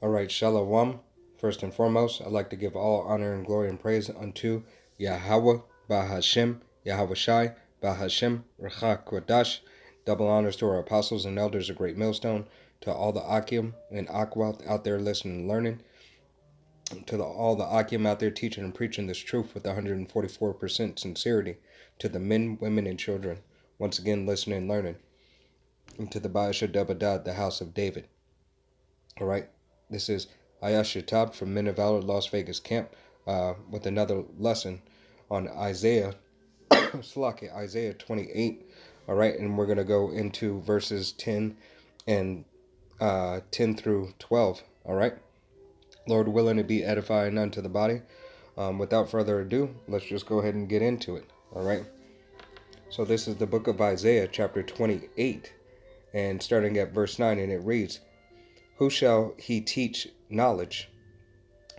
All right, Shalom. First and foremost, I'd like to give all honor and glory and praise unto Yahweh, Bahashem, Yahweh Shai, Bahashem, Rachak Kodash. Double honors to our apostles and elders of Great Millstone, to all the Akim and Aqua out there listening and learning, to all the Akim out there teaching and preaching this truth with 144% sincerity, to the men, women, and children, once again listening and learning, and to the Baasha Debadad, the house of David. All right, this is Ayash Shatab from Men of Valor Las Vegas Camp with another lesson on Isaiah, Isaiah 28. All right, and we're going to go into verses 10 and 10 through 12. All right, Lord willing to be edifying unto the body. Without further ado, let's just go ahead and get into it. All right, so this is the book of Isaiah, chapter 28, and starting at verse 9, and it reads, Who shall he teach knowledge?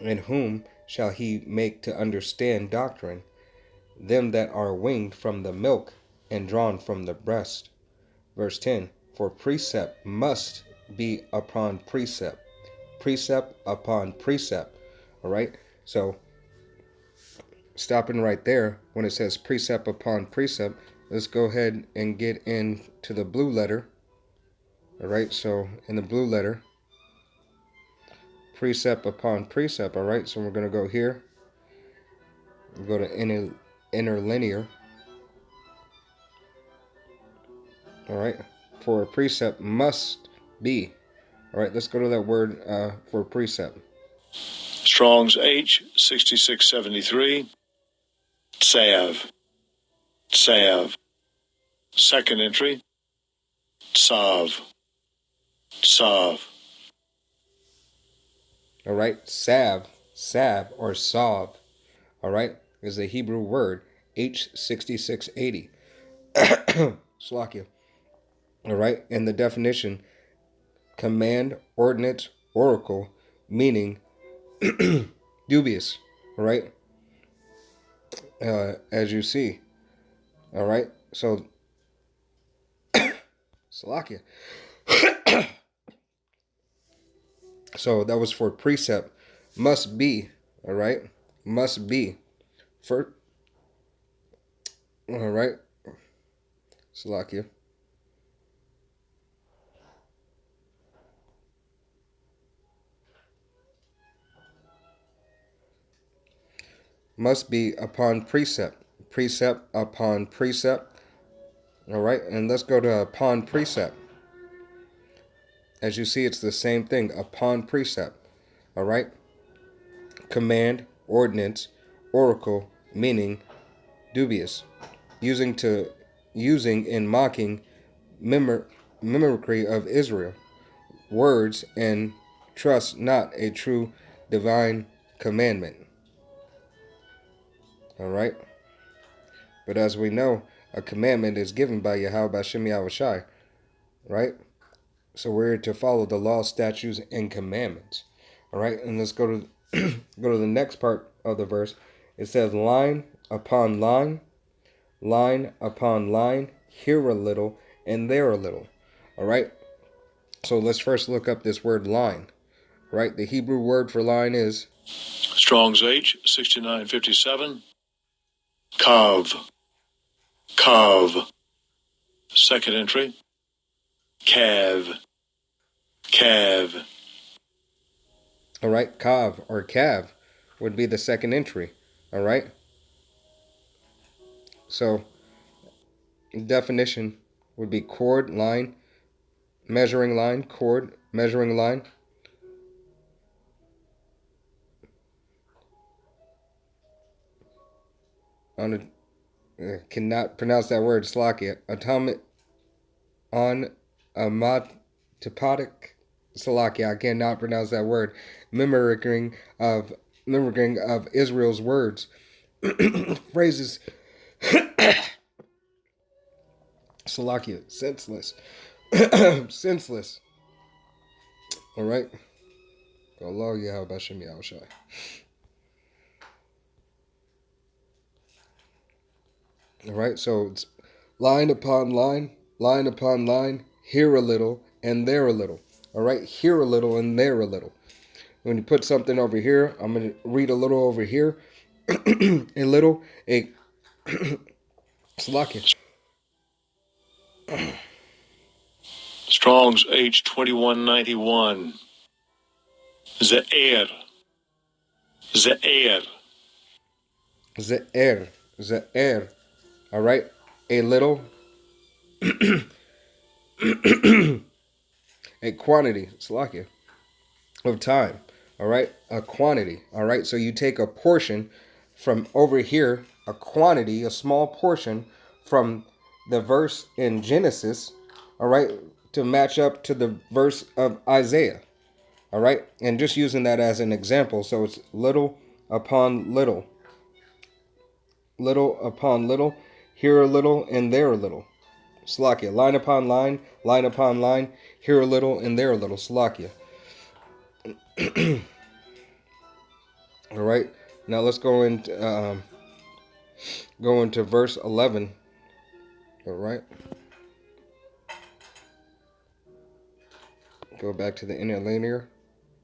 And whom shall he make to understand doctrine? Them that are weaned from the milk and drawn from the breast. Verse 10, For precept must be upon precept, precept upon precept. All right, so stopping right there, when it says precept upon precept, let's go ahead and get into the blue letter. All right, so in the blue letter, precept upon precept. All right, so we're going to go here. We'll go to interlinear. All right, for a precept must be. All right, let's go to that word for precept. Strong's H 6673. Salve. Salve. Second entry. Salve. Salve. All right, salve, or salve. All right, is the Hebrew word H6680. Slakia. All right, and the definition: command, ordinance, oracle, meaning dubious. All right, as you see. All right, so Salakia. So that was for precept. Must be. All right, must be. For. All right, Salakia. Must be upon precept. Precept upon precept. All right, and let's go to upon precept. As you see, it's the same thing, upon precept. All right, command, ordinance, oracle, meaning dubious, using in mocking mimicry of Israel, words, and trust not a true divine commandment. All right, but as we know, a commandment is given by Yahweh Bashem Yahweh Shai, right? So we're to follow the law, statutes, and commandments. All right, and let's go to the next part of the verse. It says, line upon line, line upon line, here a little and there a little. All right, so let's first look up this word line. Right, the Hebrew word for line is Strong's H 6957. Kav. Kav. Second entry. Cav. Cav. All right, kav or cav would be the second entry. All right, so definition would be cord, line, measuring line, cord, measuring line. Cannot pronounce that word, Slakia. Atomic on amatopodic. Salakia, I cannot pronounce that word. Mimicking of Israel's words, phrases. Salakia, senseless, senseless. All right. Allah Yahweh Bashem Yahweh Shai. All right, so it's line upon line, line upon line, here a little and there a little. All right, here a little and there a little. When you put something over here, I'm going to read a little over here. A little, a Slovakia. Strong's H2191. Ze'er. Ze'er. Ze'er. Ze'er. All right. A little, a quantity. Slovakia. Of time. All right. A quantity. All right. So you take a portion from over here, a quantity, a small portion from the verse in Genesis, all right, to match up to the verse of Isaiah. All right. And just using that as an example. So it's little upon little, little upon little, here a little and there a little. Slakia. Line upon line, line upon line, here a little and there a little. Slakia. All right. Now let's go into verse 11. All right. Go back to the interlinear,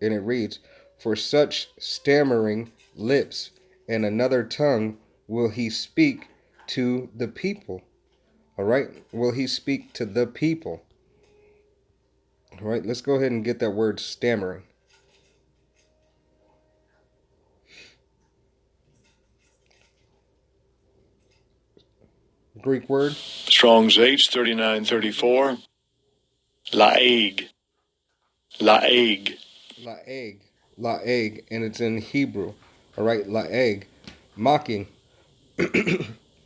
and it reads, "For such stammering lips and another tongue will he speak to the people." All right. Will he speak to the people? All right. Let's go ahead and get that word stammering. Greek word. Strong's H3934. Laeg. Laeg. Laeg. Laeg. And it's in Hebrew. All right. Laeg. Mocking.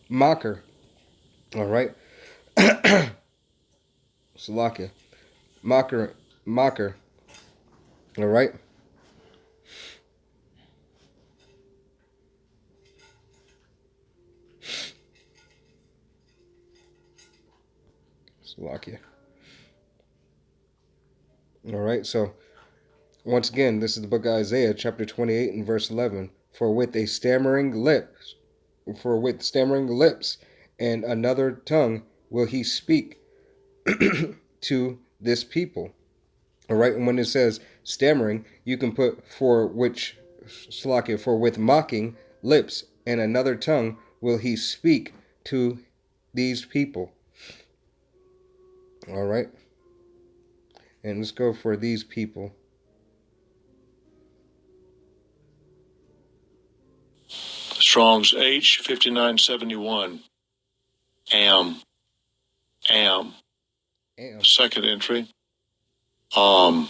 Mocker. All right. Salakia. Mocker. Mocker. All right. Salakia. All right. So once again, this is the book of Isaiah, chapter 28 and verse 11. For with stammering lips and another tongue will he speak to this people. All right. And when it says stammering, you can put for with mocking lips and another tongue will he speak to these people. All right. And let's go for these people. Strong's H5971. Am. Am. Second entry. Am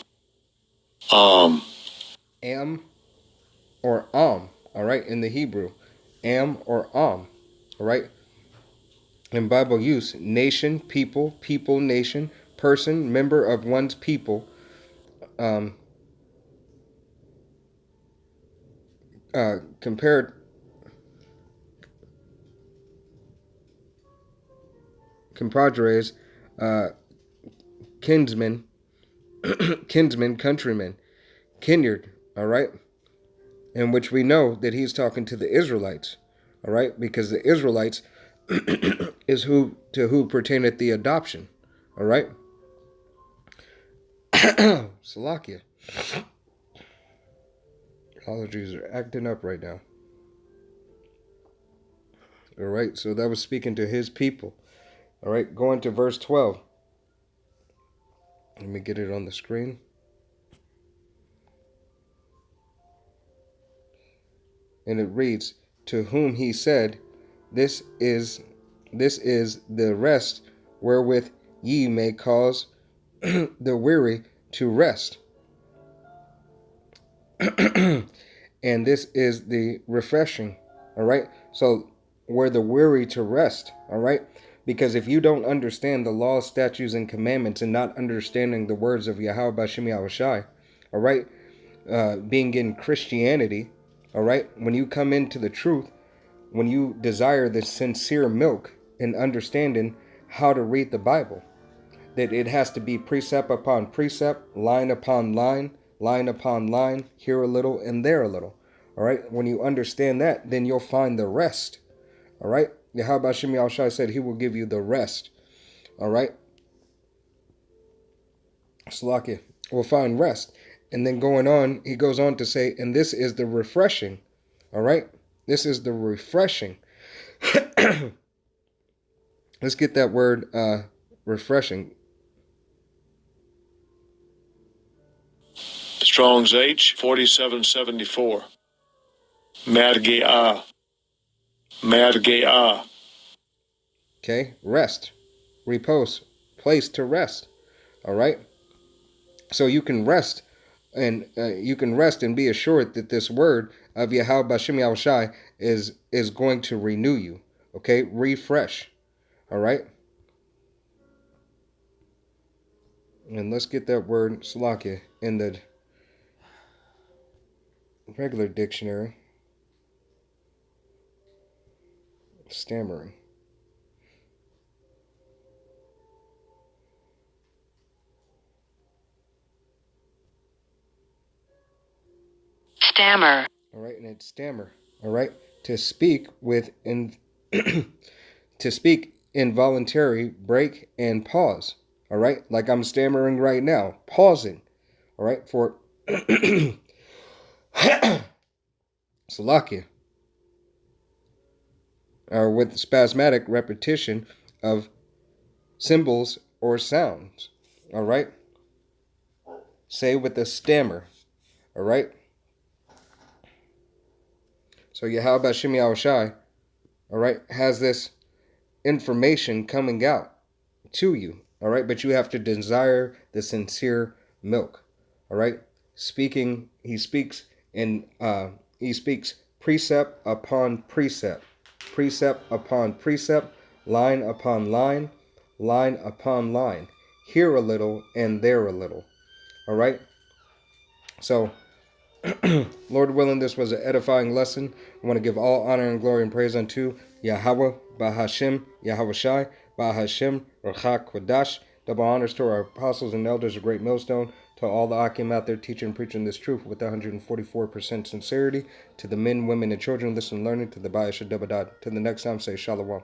or all right, in the Hebrew. Am or all right. In Bible use, nation, people, people, nation, person, member of one's people, compared, compadres, kinsmen, kinsman, countrymen, kindred, all right, in which we know that he's talking to the Israelites, all right, because the Israelites is who pertaineth the adoption, all right. Salakia. Allergies are acting up right now. All right, so that was speaking to his people. All right, going to verse 12. Let me get it on the screen. And it reads, "To whom he said, This is the rest wherewith ye may cause the weary to rest." And this is the refreshing. All right. So where the weary to rest. All right. Because if you don't understand the laws, statutes, and commandments, and not understanding the words of Yahweh Bashim Yahushai, all right, being in Christianity, all right, when you come into the truth, when you desire the sincere milk and understanding how to read the Bible, that it has to be precept upon precept, line upon line, line upon line, here a little and there a little. All right, when you understand that, then you'll find the rest. All right, Yahweh Hashem Yahushua said he will give you the rest. All right, Salakia will find rest. And then going on, he goes on to say, and this is the refreshing. All right? This is the refreshing. Let's get that word refreshing. Strong's H 4774. Mergeah. Mergeah. Okay? Rest. Repose. Place to rest. All right? So you can rest and be assured that this word of Yahweh Bashem Yahushai is going to renew you. Okay? Refresh. All right? And let's get that word Salakia in the regular dictionary. Stammering. Stammer. All right, and it's stammer. All right, to speak with to speak involuntary break and pause. All right, like I'm stammering right now, pausing. All right, for Salakia, or with spasmodic repetition of symbols or sounds. All right, say with a stammer. All right. So Yahweh Shemi Awashai, all right, has this information coming out to you, all right, but you have to desire the sincere milk, all right. He speaks in he speaks precept upon precept, precept upon precept, line upon line, line upon line, here a little and there a little, all right. So Lord willing, this was an edifying lesson. I want to give all honor and glory and praise unto Yahweh, Bahashem, Yahweh Shai, Bahashem, Rachak Kodash. Double honors to our apostles and elders of Great Millstone, to all the Akim out there teaching and preaching this truth with 144% sincerity, to the men, women, and children listening and learning, to the Bayashadabadad. Till the next time, say Shalom.